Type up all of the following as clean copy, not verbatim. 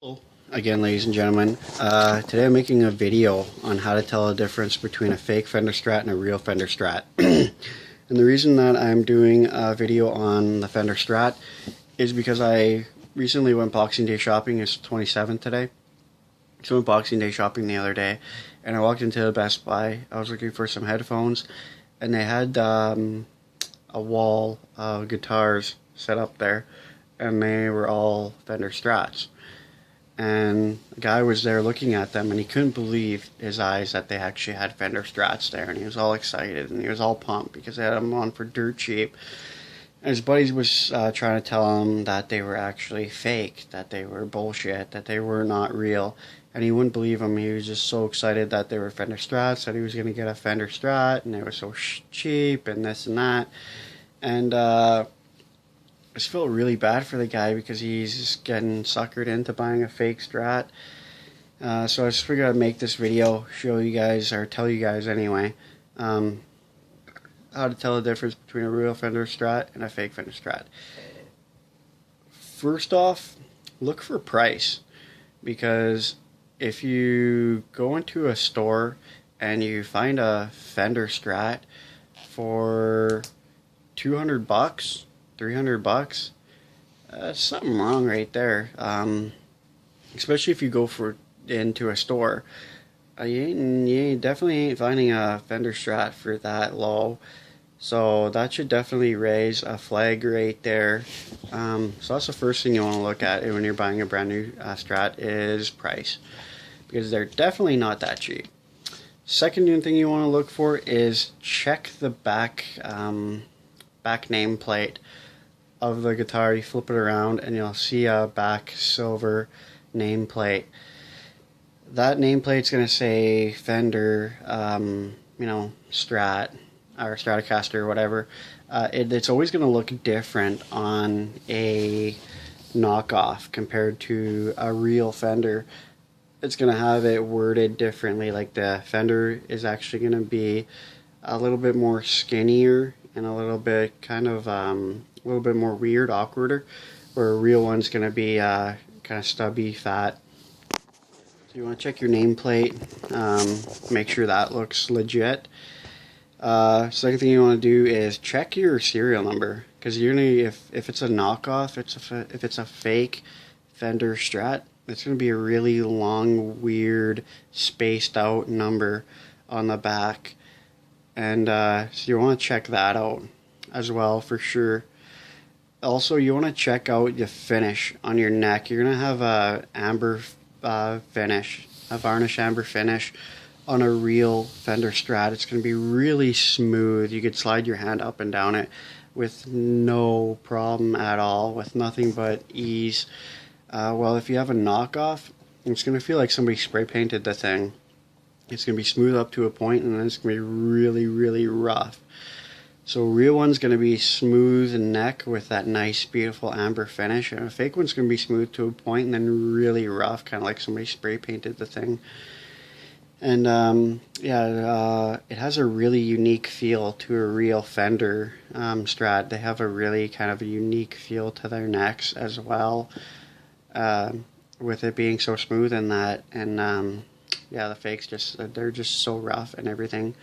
Hello again, ladies and gentlemen. Today I'm making a video on how to tell the difference between a fake Fender Strat and a real Fender Strat. And the reason that I'm doing a video on the Fender Strat is because I recently went Boxing Day shopping. It's 27th today. So I went Boxing Day shopping the other day, and I walked into the Best Buy. I was looking for some headphones, and they had a wall of guitars set up there, and they were all Fender Strats. And the guy was there looking at them, and he couldn't believe his eyes that they actually had Fender Strats there, and he was all excited, and he was all pumped because they had them on for dirt cheap. And his buddies was trying to tell him that they were actually fake, that they were bullshit, that they were not real, and he wouldn't believe them. He was just so excited that they were Fender Strats, that he was going to get a Fender Strat, and they were so cheap, and this and that. And I just felt really bad for the guy because he's just getting suckered into buying a fake Strat. So I just figured I'd make this video, show you guys, or tell you guys anyway, how to tell the difference between a real Fender Strat and a fake Fender Strat. First off, look for price, because if you go into a store and you find a Fender Strat for $200, $300, something wrong right there. Especially if you go into a store, you definitely ain't finding a Fender Strat for that low. So that should definitely raise a flag right there. So that's the first thing you want to look at when you're buying a brand new Strat is price, because they're definitely not that cheap. Second thing you want to look for is check the back nameplate of the guitar. You flip it around and you'll see a back silver nameplate. That nameplate's going to say Fender, Strat or Stratocaster or whatever. It's always going to look different on a knockoff compared to a real Fender. It's going to have it worded differently. Like the Fender is actually going to be a little bit more skinnier and a little bit kind of a little bit more weird, awkwarder, where a real one's going to be kind of stubby, fat. So you want to check your nameplate, make sure that looks legit. Second thing you want to do is check your serial number, because you're gonna, if it's a knockoff, if it's a fake Fender Strat, it's going to be a really long, weird, spaced out number on the back. And so you want to check that out as well for sure. Also, you want to check out the finish on your neck. You're going to have a amber finish, a varnish amber finish on a real Fender Strat. It's going to be really smooth. You could slide your hand up and down it with no problem at all, with nothing but ease. Well, if you have a knockoff, it's going to feel like somebody spray painted the thing. It's going to be smooth up to a point, and then it's going to be really, really rough. So a real one's going to be smooth in neck with that nice, beautiful amber finish. And a fake one's going to be smooth to a point and then really rough, kind of like somebody spray painted the thing. And it has a really unique feel to a real Fender Strat. They have a really kind of a unique feel to their necks as well, with it being so smooth and that. And the fakes they're just so rough and everything.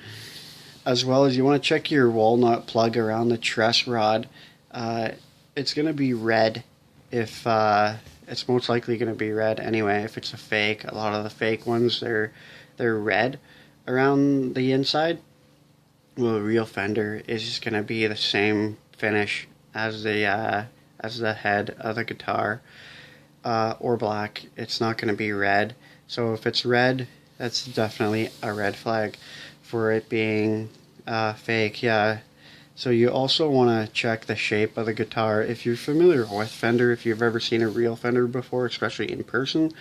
As well as you want to check your walnut plug around the truss rod. It's going to be red. If it's most likely going to be red anyway. If it's a fake, a lot of the fake ones they're red around the inside. Well, a real Fender is just going to be the same finish as the head of the guitar, or black. It's not going to be red. So if it's red, that's definitely a red flag for it being fake. Yeah. So you also want to check the shape of the guitar. If you're familiar with Fender, if you've ever seen a real Fender before, especially in person,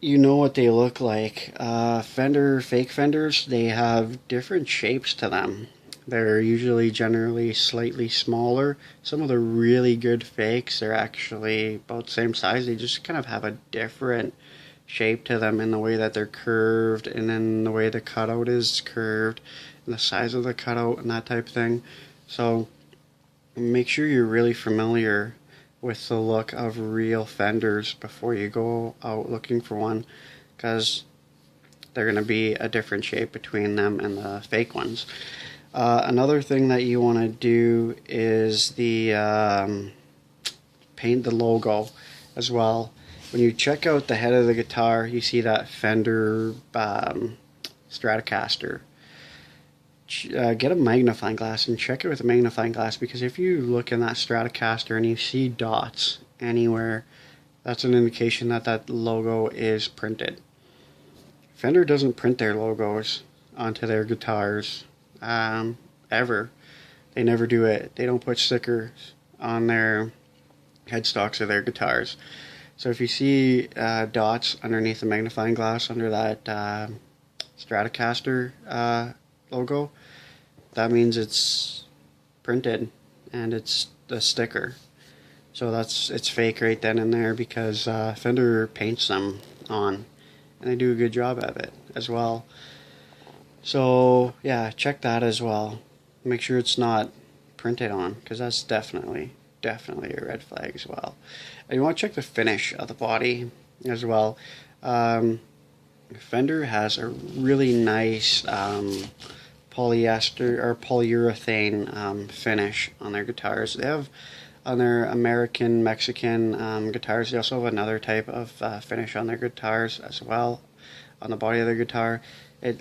you know what they look like. Fake Fenders, they have different shapes to them. They're usually generally slightly smaller. Some of the really good fakes are actually about the same size. They just kind of have a different shape to them in the way that they're curved, and then the way the cutout is curved, and the size of the cutout and that type of thing. So make sure you're really familiar with the look of real Fenders before you go out looking for one, because they're going to be a different shape between them and the fake ones. Another thing that you want to do is the paint the logo as well. When you check out the head of the guitar, you see that Fender Stratocaster. Get a magnifying glass and check it with a magnifying glass, because if you look in that Stratocaster and you see dots anywhere, that's an indication that that logo is printed. Fender doesn't print their logos onto their guitars ever. They never do it. They don't put stickers on their headstocks of their guitars. So if you see dots underneath the magnifying glass under that Stratocaster logo, that means it's printed and it's a sticker. So it's fake right then and there, because Fender paints them on, and they do a good job of it as well. So yeah, check that as well. Make sure it's not printed on, because that's definitely a red flag as well. And you want to check the finish of the body as well. Fender has a really nice polyester or polyurethane finish on their guitars. They have on their American, Mexican guitars. They also have another type of finish on their guitars as well. On the body of their guitar, it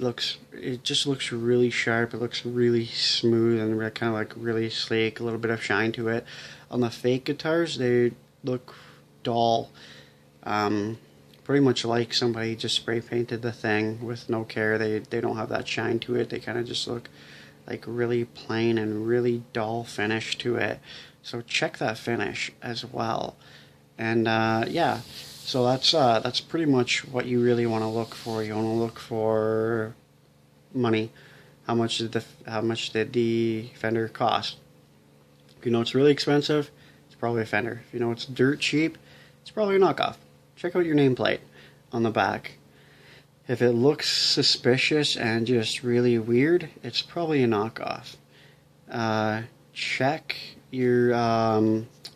just looks really sharp. It looks really smooth and kind of like really sleek. A little bit of shine to it. On the fake guitars, they look dull. Pretty much like somebody just spray painted the thing with no care. They don't have that shine to it. They kind of just look like really plain and really dull finish to it. So check that finish as well. And yeah, so that's pretty much what you really want to look for. You want to look for money. How much did the Fender cost? If you know it's really expensive, it's probably a Fender. If you know it's dirt cheap, it's probably a knockoff. Check out your nameplate on the back. If it looks suspicious and just really weird, it's probably a knockoff. Check your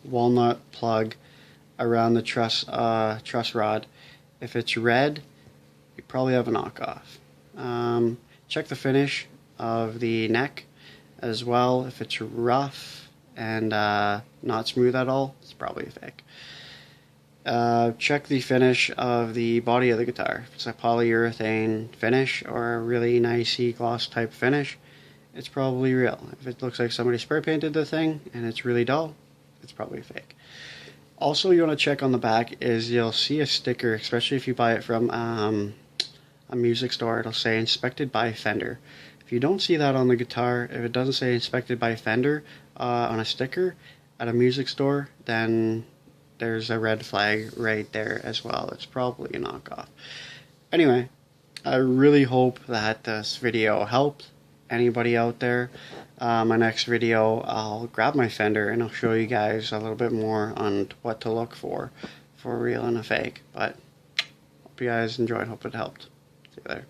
walnut plug around the truss rod. If it's red, you probably have a knockoff. Check the finish of the neck as well. If it's rough and not smooth at all, it's probably a fake. Check the finish of the body of the guitar. If it's a polyurethane finish or a really nice gloss type finish, it's probably real. If it looks like somebody spray painted the thing and it's really dull, it's probably fake. Also, you want to check on the back is you'll see a sticker, especially if you buy it from a music store. It'll say inspected by Fender. If you don't see that on the guitar, if it doesn't say inspected by Fender on a sticker at a music store, then there's a red flag right there as well. It's probably a knockoff. Anyway, I really hope that this video helped anybody out there. My next video, I'll grab my Fender and I'll show you guys a little bit more on what to look for a real and a fake. But hope you guys enjoyed. Hope it helped. See you there.